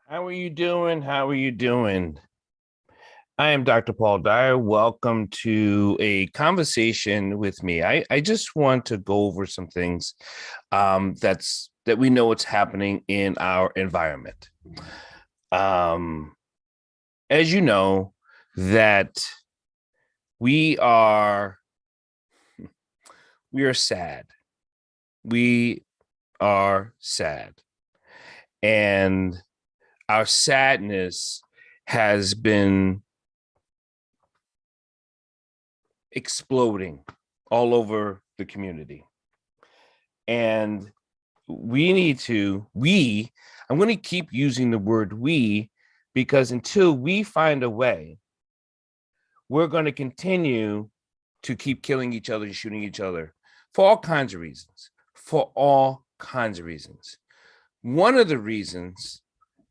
How are you doing? How are you doing? I am Dr. Paul Dyer. Welcome to a conversation with me. I just want to go over some things that we know what's happening in our environment. Um, as you know, that we are we are sad. We are sad. And our sadness has been exploding all over the community. And I'm going to keep using the word we because until we find a way, we're going to continue to keep killing each other and shooting each other for all kinds of reasons. For all kinds of reasons. One of the reasons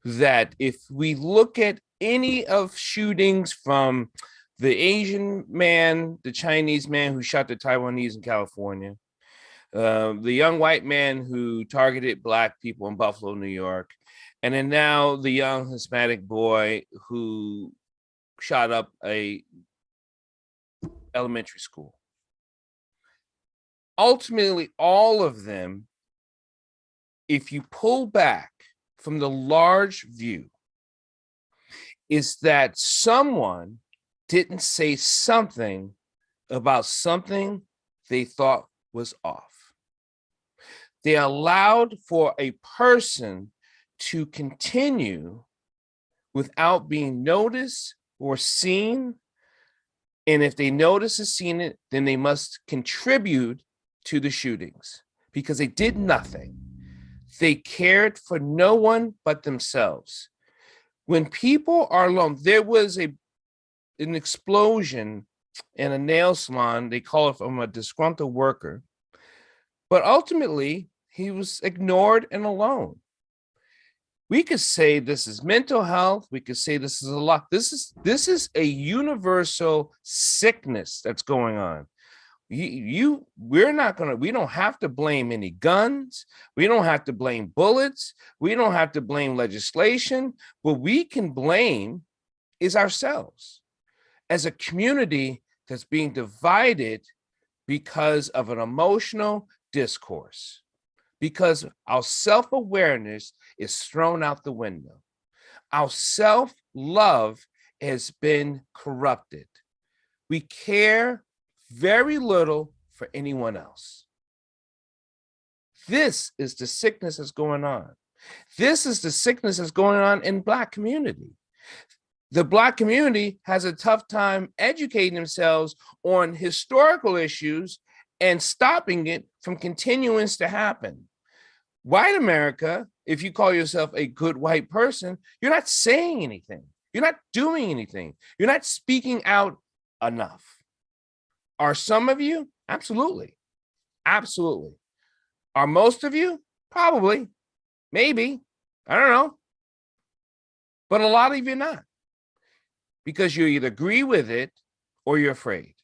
that if we look at any of shootings from the Asian man, the Chinese man who shot the Taiwanese in California, the young white man who targeted Black people in Buffalo, New York, and then now the young Hispanic boy who shot up a elementary school. Ultimately, all of them, if you pull back from the large view, is that someone didn't say something about something they thought was off. They allowed for a person to continue without being noticed or seen. And if they notice or seen it, then they must contribute to the shootings because they did nothing. They cared for no one but themselves. When people are alone, there was an explosion in a nail salon. They call it from a disgruntled worker. But ultimately, he was ignored and alone. We could say this is mental health. We could say this is a lot. This is a universal sickness that's going on. We don't have to blame any guns. We don't have to blame bullets. We don't have to blame legislation. What we can blame is ourselves as a community that's being divided because of an emotional discourse, because our self-awareness is thrown out the window. Our self-love has been corrupted. We care very little for anyone else. This is the sickness that's going on. This is the sickness that's going on in Black community. The Black community has a tough time educating themselves on historical issues and stopping it from continuing to happen. White America, if you call yourself a good white person, you're not saying anything. You're not doing anything. You're not speaking out enough. Are some of you? Absolutely. Absolutely. Are most of you? Probably. Maybe. I don't know. But a lot of you not. Because you either agree with it or you're afraid.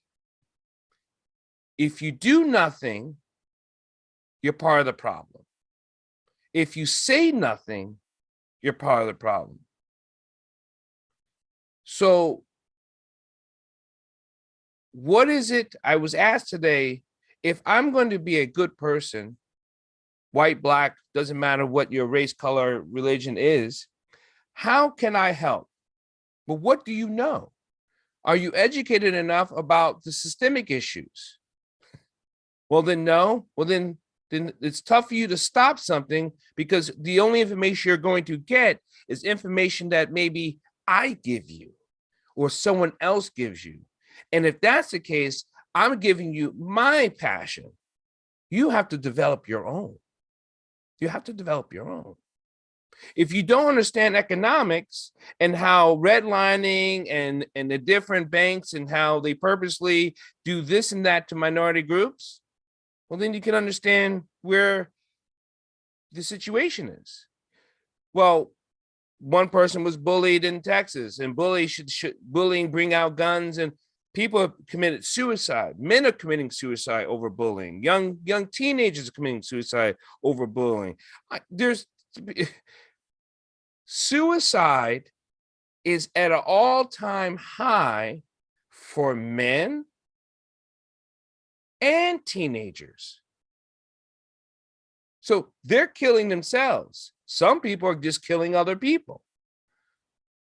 If you do nothing, you're part of the problem. If you say nothing, you're part of the problem. So, what is it? I was asked today, if I'm going to be a good person, white, Black, doesn't matter what your race, color, religion is, how can I help? But what do you know? Are you educated enough about the systemic issues? Well, then no. Well, then it's tough for you to stop something because the only information you're going to get is information that maybe I give you or someone else gives you. And if that's the case, I'm giving you my passion. You have to develop your own. You have to develop your own. If you don't understand economics and how redlining and the different banks and how they purposely do this and that to minority groups, well, then you can understand where the situation is. Well, one person was bullied in Texas, and bullying bring out guns, and people have committed suicide. Men are committing suicide over bullying. Young teenagers are committing suicide over bullying. There's Suicide is at an all-time high for men and teenagers. So they're killing themselves. Some people are just killing other people.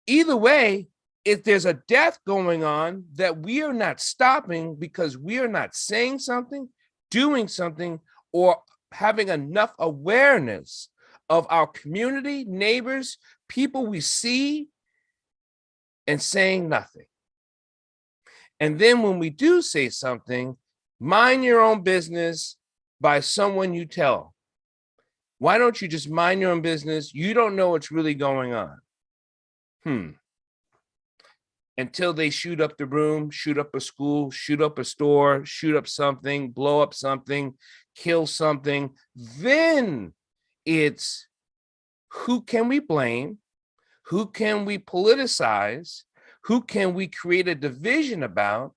Either way, if there's a death going on that we are not stopping because we are not saying something, doing something, or having enough awareness of our community, neighbors, people we see, and saying nothing. And then when we do say something, mind your own business by someone you tell. Why don't you just mind your own business? You don't know what's really going on. Until they shoot up the room, shoot up a school, shoot up a store, shoot up something, blow up something, kill something. Then it's who can we blame? Who can we politicize? Who can we create a division about?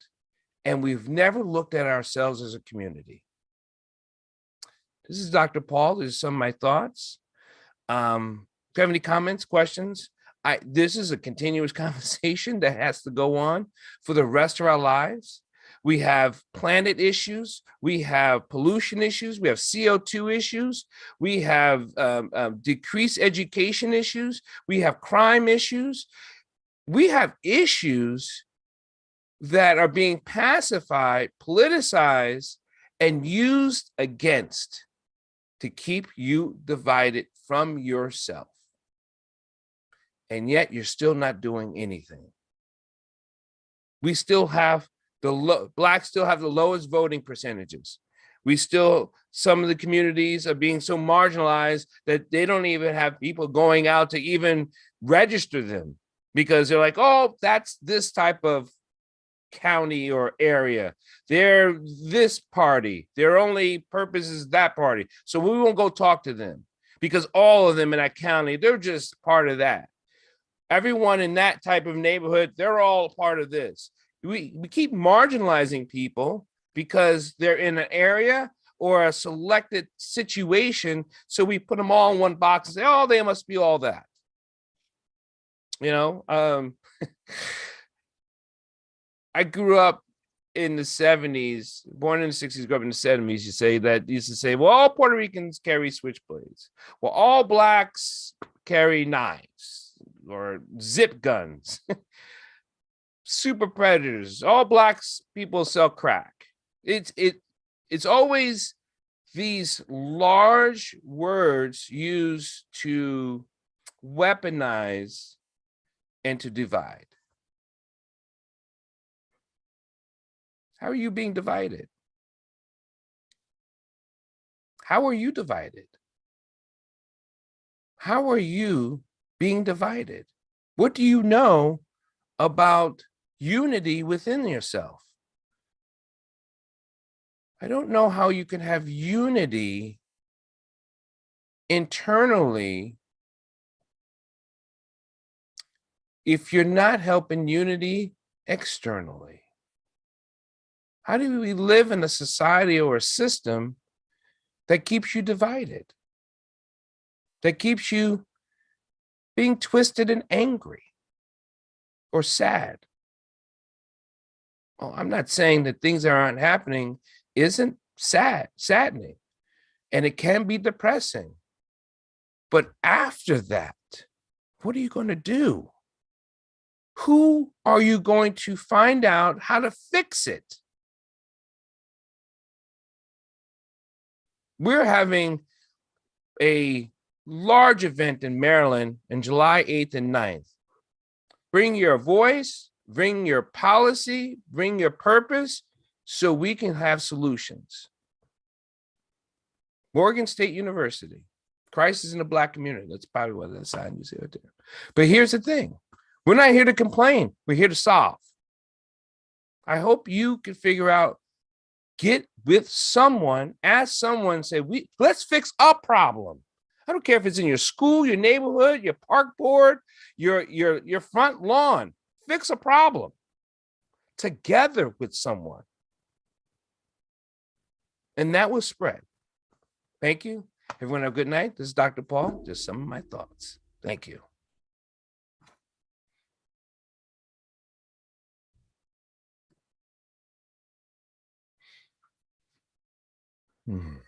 And we've never looked at ourselves as a community. This is Dr. Paul. These are some of my thoughts. If you have any comments, questions, this is a continuous conversation that has to go on for the rest of our lives. We have planet issues. We have pollution issues. We have CO2 issues. We have decreased education issues. We have crime issues. We have issues that are being pacified, politicized, and used against to keep you divided from yourself. And yet you're still not doing anything. We still have Blacks still have the lowest voting percentages. Some of the communities are being so marginalized that they don't even have people going out to even register them because they're like, oh, that's this type of county or area. They're this party. Their only purpose is that party. So we won't go talk to them because all of them in that county, they're just part of that. Everyone in that type of neighborhood, they're all part of this. We keep marginalizing people because they're in an area or a selected situation. So we put them all in one box and say, oh, they must be all that. I grew up in the 70s, born in the 60s, grew up in the 70s. Used to say, well, all Puerto Ricans carry switchblades. Well, all Blacks carry knives or zip guns. Super predators. All Blacks people sell crack. It's always these large words used to weaponize and to divide. How are you being divided? How are you divided? How are you being divided? What do you know about unity within yourself? I don't know how you can have unity internally if you're not helping unity externally. How do we live in a society or a system that keeps you divided, that keeps you being twisted and angry or sad? Well, I'm not saying that things that aren't happening isn't saddening, and it can be depressing. But after that, what are you going to do? Who are you going to find out how to fix it? We're having a large event in Maryland on July 8th and 9th. Bring your voice, bring your policy, bring your purpose so we can have solutions. Morgan State University, crisis in the Black community. That's probably what that sign you see right there. But here's the thing. We're not here to complain. We're here to solve. I hope you can figure out, get with someone, ask someone, say, let's fix a problem. I don't care if it's in your school, your neighborhood, your park board, your front lawn. Fix a problem together with someone. And that will spread. Thank you. Everyone have a good night. This is Dr. Paul. Just some of my thoughts. Thank you. Hmm.